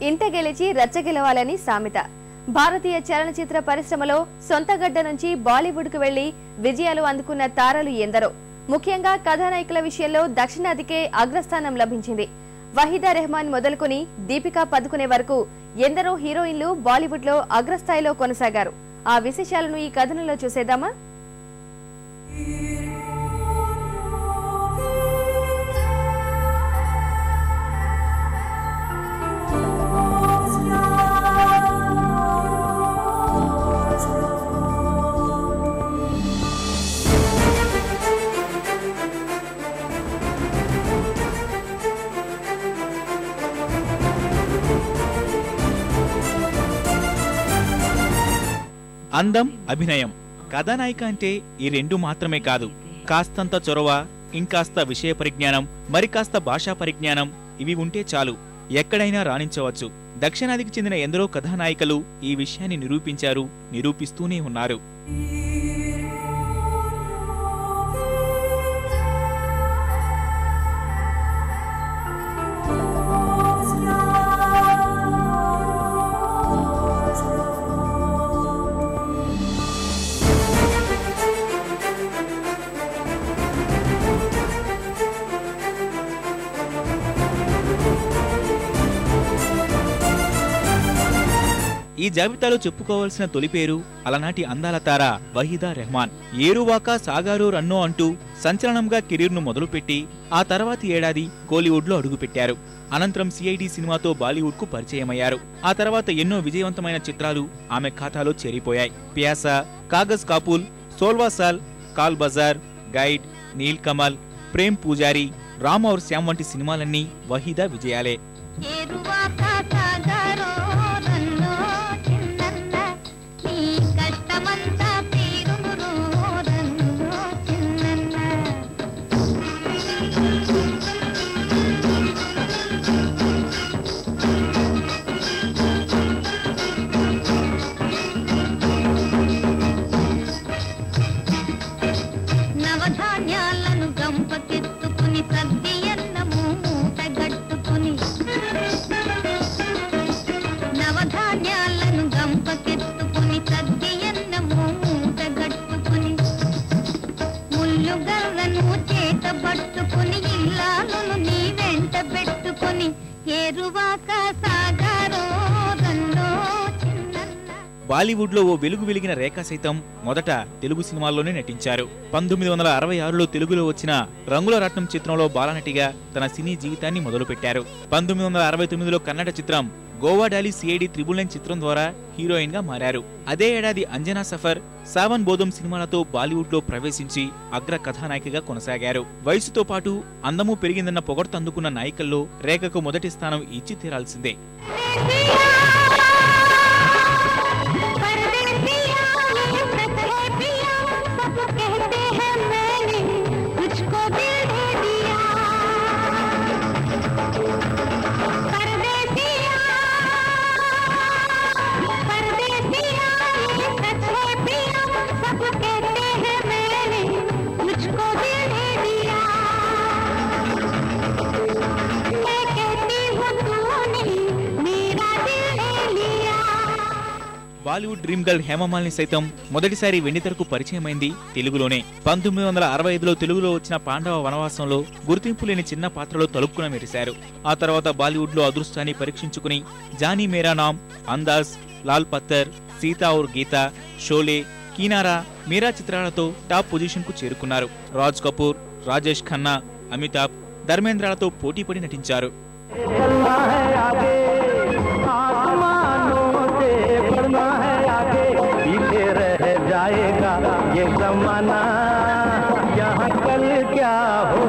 ఇంట గెలిచి రచ్చ గెలవాలని సామెత. భారతీయ చలనచిత్ర పరిశ్రమలో సొంత గడ్డ నుంచి బాలీవుడ్ కు వెళ్లి విజయాలు అందుకున్న తారలు ఎందరో. ముఖ్యంగా కథానాయకుల విషయంలో దక్షిణాదికే అగ్రస్థానం లభించింది. వహీదా రెహమాన్ మొదలుకొని దీపికా పదుకునే వరకు ఎందరో హీరోయిన్లు బాలీవుడ్ లో అగ్రస్థాయిలో కొనసాగారు. ఆ విశేషాలను ఈ కథనంలో చూసేద్దామా? అందం, అభినయం. కథానాయిక అంటే ఈ రెండు మాత్రమే కాదు. కాస్తంత చొరవ, ఇంకాస్త విషయ పరిజ్ఞానం, మరికాస్త భాషా పరిజ్ఞానం ఇవి ఉంటే చాలు, ఎక్కడైనా రాణించవచ్చు. దక్షిణాదికి చెందిన ఎందరో కథానాయికలు ఈ విషయాన్ని నిరూపించారు, నిరూపిస్తూనే ఉన్నారు. ఈ జాబితాలో చెప్పుకోవాల్సిన తొలి పేరు అలనాటి అందాల తార వహీదా రెహమాన్. ఏరువాక సాగారు రన్నో అంటూ సంచలనంగా కెరీర్ను మొదలుపెట్టి ఆ తర్వాతి ఏడాది కోలీవుడ్ లో అడుగుపెట్టారు. అనంతరం సిఐడి సినిమాతో బాలీవుడ్ కు పరిచయమయ్యారు. ఆ తర్వాత ఎన్నో విజయవంతమైన చిత్రాలు ఆమె ఖాతాలో చేరిపోయాయి. ప్యాసా, కాగజ్ కాపూల్, సోల్వాసాల్, కాల్ బజార్, గైడ్, నీల్ కమల్, ప్రేమ్ పూజారి, రామ్ ఔర్ శ్యామ్ వంటి సినిమాలన్నీ వహీదా విజయాలే. బాలీవుడ్ లో ఓ వెలుగు వెలిగిన రేఖ సైతం మొదట తెలుగు సినిమాల్లోనే నటించారు. 1966లో తెలుగులో వచ్చిన రంగుల రత్నం చిత్రంలో బాలనటిగా తన సినీ జీవితాన్ని మొదలుపెట్టారు. 1969లో కన్నడ చిత్రం గోవా డాలి సిఐడి 999 చిత్రం ద్వారా హీరోయిన్ గా మారారు. అదే ఏడాది అంజనా సఫర్, సావన్ బోధం సినిమాలతో బాలీవుడ్ లో ప్రవేశించి అగ్ర కథానాయికగా కొనసాగారు. వయసుతో పాటు అందము పెరిగిందన్న పొగడ్త అందుకున్న నాయికల్లో రేఖకు మొదటి స్థానం ఇచ్చి తీరాల్సిందే. బాలీవుడ్ డ్రీమ్ గర్ల్ హేమమాలిని సైతం మొదటిసారి వెండితెరకు పరిచయమైంది తెలుగులోనే. 1965లో తెలుగులో వచ్చిన పాండవ వనవాసంలో గుర్తింపు లేని చిన్న పాత్రలో తలుపుకున మెరిశారు. ఆ తర్వాత బాలీవుడ్ లో అదృష్టాన్ని పరీక్షించుకుని జానీ మేరా నామ్, అందాజ్, లాల్ పత్తర్, సీతా ఔర్ గీతా, షోలే, కీనారా, మీరా చిత్రాలతో టాప్ పొజిషన్ కు చేరుకున్నారు. రాజ్ కపూర్, రాజేష్ ఖన్నా, అమితాబ్, ధర్మేంద్రలతో పోటీపడి నటించారు. ये ज़माना यहाँ कल क्या हो